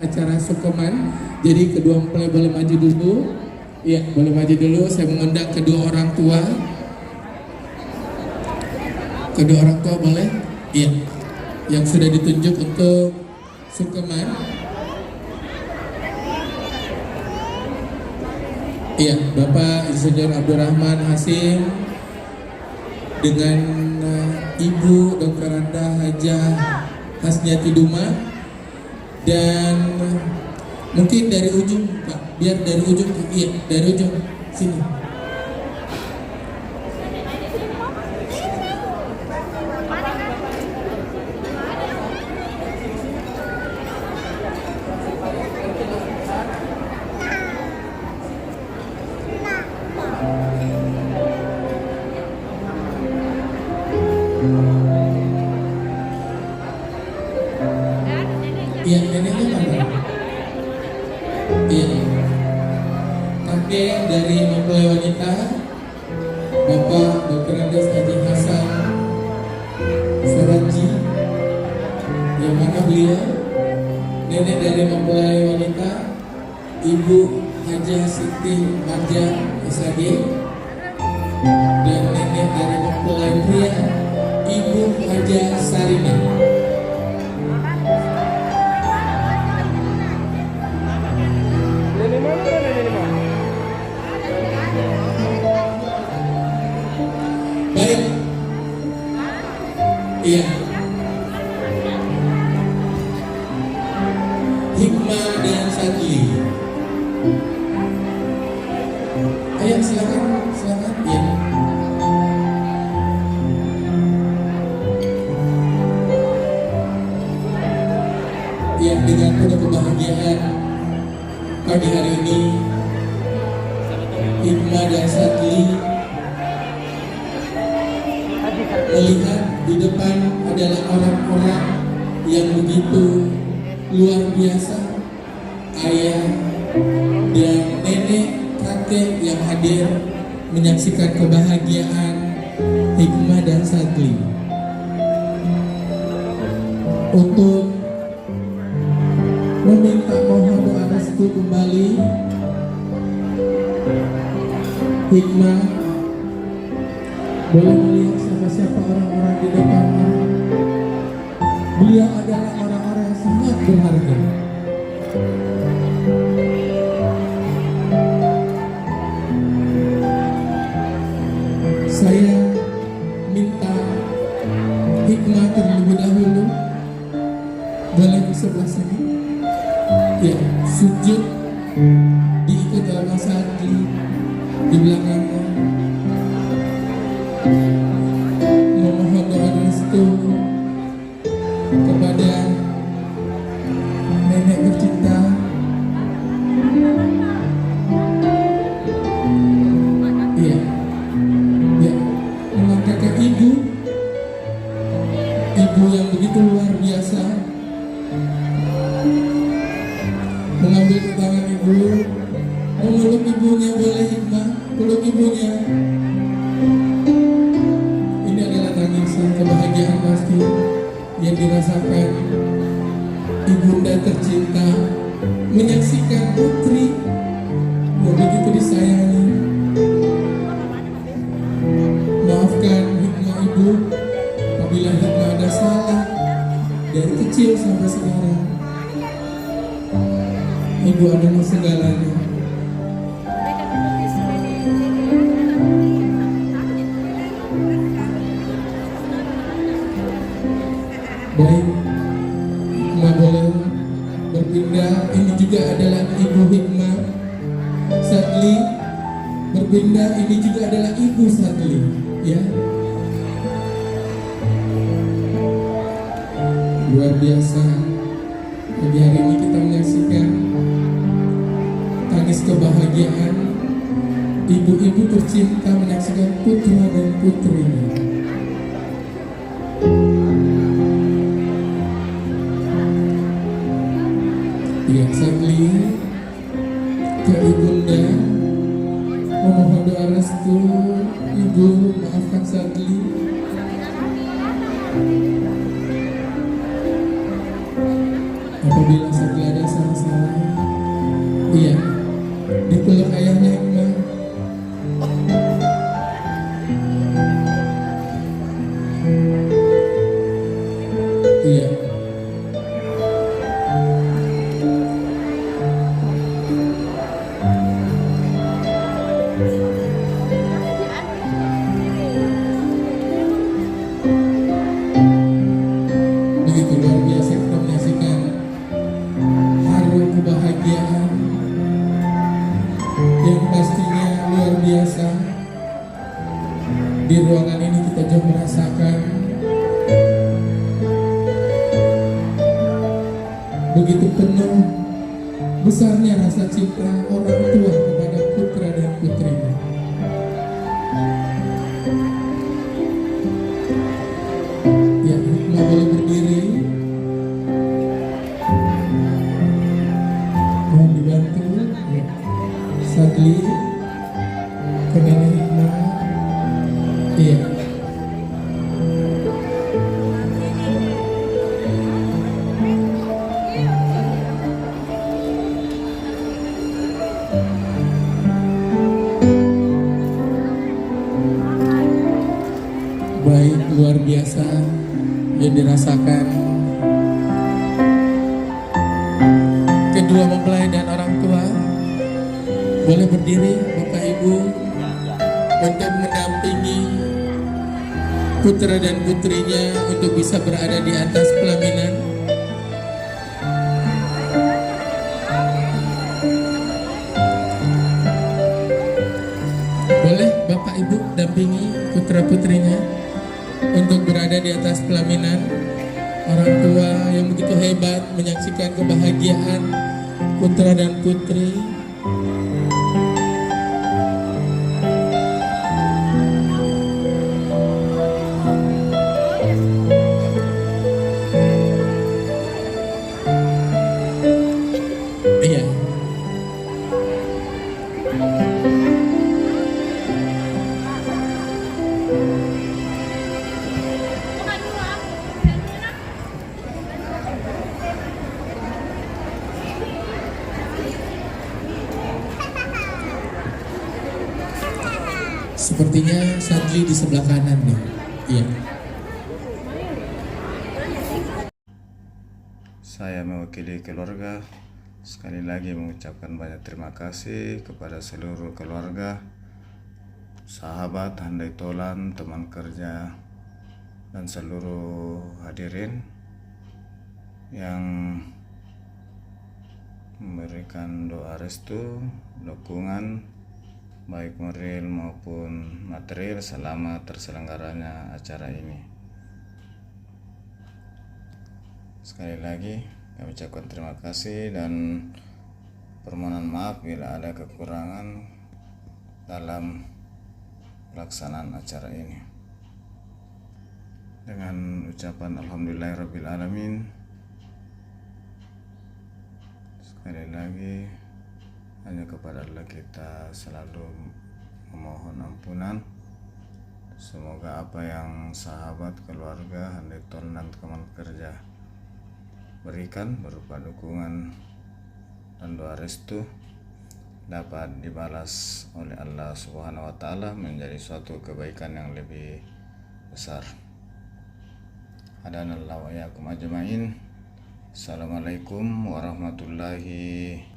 acara Sukeman. Jadi kedua mempelai boleh maju dulu. Iya, boleh maju dulu. Saya mengundang kedua orang tua. Kedua orang tua boleh? Iya. Yang sudah ditunjuk untuk Sukeman. Iya, Bapak Insinyur Abdurrahman Hasim dengan Ibu Dr. Randa Hajah Hasniati Duma, dan mungkin dari ujung Pak, biar dari ujung, iya dari ujung sini. Iya, neneknya mana? Iya. Kakek dari mempelai wanita, Bapak Dr. Andes Haji Hasan Suraji. Yang mana beliau? Nenek dari mempelai wanita, Ibu Hajah Siti Marja SAG. Dan nenek dari mempelai pria, Ibu Hajah Sarina. Baik. Iya. Hikmah dan Sadli. Ayo silakan, silakan. Iya. Iya, dengan penuh kebahagiaan pagi hari ini, Hikmah dan Sadli melihat di depan adalah orang-orang yang begitu luar biasa, ayah dan nenek, kakek yang hadir menyaksikan kebahagiaan Hikmah dan Sadli. Untuk meminta mohon doa restu kembali, Hikmah boleh melihat siapa-siapa orang-orang di depannya. Beliau adalah orang-orang yang sangat berharga. Saya minta Hikmah terlebih dahulu boleh di sebelah sini. Ya, sujud diikut oleh Mas Sadli di belakangnya. Memohon doa restu kepada nenek tercinta, iya, ya, mengangkat ibu yang begitu luar biasa, mengambil ke tangan ibu, memeluk ibunya. Boleh Hikmah peluk ibunya. Kebahagiaan pasti yang dirasakan ibunda tercinta menyaksikan putri yang begitu disayangi. Maafkan Hikmah ibu apabila Hikmah ada salah dari kecil sampai sekarang. Ibu adalah segalanya. Baik, Hikmah boleh berpindah. Ini juga adalah Ibu Hikmah. Sadli berpindah. Ini juga adalah Ibu Sadli. Ya, luar biasa. Pagi hari ini kita menyaksikan tangis kebahagiaan ibu-ibu tercinta menyaksikan putra dan putrinya. Ya, Sadli ke ibunda memohon doa restu. Ibu, maafkan Sadli. Apabila Sadli ada salah biasa di ruangan ini kita juga merasakan begitu penuh besarnya rasa cinta orang tua kepada putra dan putrinya. Ya, Hikmah boleh berdiri. Mohon dibantu. Ya. Sadli ke Nenek Hikmah. Iya. Baik, luar biasa yang dirasakan kedua mempelai dan orang tua. Boleh berdiri Bapak Ibu untuk mendampingi putra dan putrinya untuk bisa berada di atas pelaminan. Boleh Bapak Ibu dampingi putra putrinya untuk berada di atas pelaminan. Orang tua yang begitu hebat menyaksikan kebahagiaan putra dan putri. Iya. Sepertinya Sadli di sebelah kanan nih. Iya. Saya mewakili keluarga sekali lagi mengucapkan banyak terima kasih kepada seluruh keluarga, sahabat, handai tolan, teman kerja, dan seluruh hadirin yang memberikan doa restu, dukungan baik moral maupun material selama terselenggaranya acara ini. Sekali lagi kami ucapkan terima kasih dan permohonan maaf bila ada kekurangan dalam pelaksanaan acara ini. Dengan ucapan alhamdulillahirabbil alamin, sekali lagi hanya kepada Allah kita selalu memohon ampunan. Semoga apa yang sahabat, keluarga, handai tolan dan teman kerja berikan berupa dukungan dan doa restu dapat dibalas oleh Allah Subhanahu wa taala menjadi suatu kebaikan yang lebih besar. Hadanallahu wa iyyakum ajmain. Assalamualaikum warahmatullahi